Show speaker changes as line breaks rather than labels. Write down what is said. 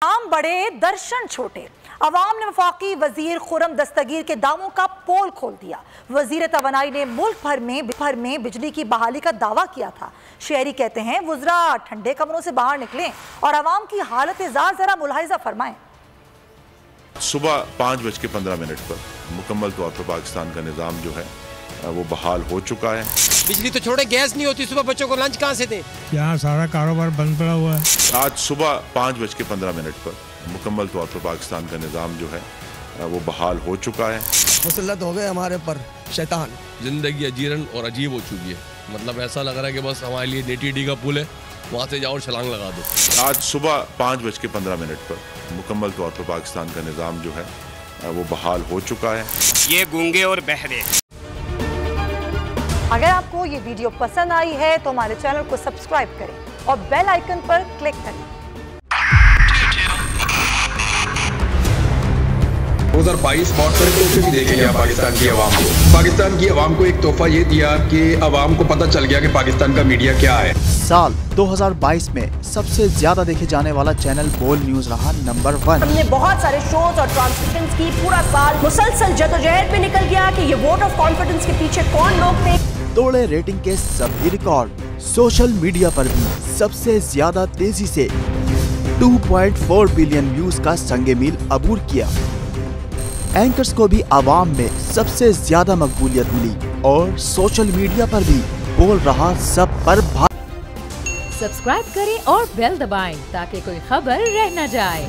आम बड़े दर्शन छोटे। अवाम ने वफाकी वजीर खुर्रम दस्तगीर के दावों का पोल खोल दिया। वजीर तवानाई ने मुल्क भर में बिजली की बहाली का दावा किया था। शहरी कहते हैं वुज़रा ठंडे कमरों से बाहर निकलें और अवाम की हालत जरा मुलाहिजा फरमाएं।
सुबह 5:15 पर मुकम्मल तौर पर पाकिस्तान का निज़ाम जो है वो बहाल हो चुका है।
बिजली तो छोड़े, गैस नहीं होती, सुबह बच्चों को लंच कहाँ से दें?
यहाँ सारा कारोबार बंद पड़ा हुआ है।
आज सुबह 5:15 पर मुकम्मल तौर पर पाकिस्तान का निज़ाम जो है वो बहाल हो चुका है।
मुसल्लत हो गए हमारे पर शैतान।
जिंदगी अजीरन और अजीब हो चुकी है। मतलब ऐसा लग रहा है कि बस हमारे लिए नेटी का पुल है, वहाँ से जाओ और छलांग लगा दो।
आज सुबह 5:15 पर मुकम्मल तौर पर पाकिस्तान का निज़ाम जो है वो बहाल हो चुका है।
ये गूंगे और बहरे।
अगर आपको ये वीडियो पसंद आई है तो हमारे चैनल को सब्सक्राइब करें और बेल आइकन पर क्लिक करें।
2022 बहुत सारे तोहफे भी देखे गया पाकिस्तान की आवाम को। पाकिस्तान की आवाम को एक तोहफा ये दिया कि आवाम को पता चल गया कि पाकिस्तान का मीडिया क्या है।
साल 2022 में सबसे ज्यादा देखे जाने वाला चैनल बोल न्यूज रहा नंबर 1।
हमने बहुत सारे शोज और ट्रांसमिशंस की, पूरा साल मुसलसल जदोजहद में निकल गया कि ये वोट ऑफ कॉन्फिडेंस के पीछे कौन लोग थे।
तोड़े रेटिंग के सभी रिकॉर्ड। सोशल मीडिया पर भी सबसे ज्यादा तेजी से 2.4 बिलियन व्यूज का संगे मील अबूर किया। एंकर्स को भी आवाम में सबसे ज्यादा मकबूलियत मिली और सोशल मीडिया पर भी बोल रहा सब पर
सब्सक्राइब करें और बेल दबाएं ताकि कोई खबर रह न जाए।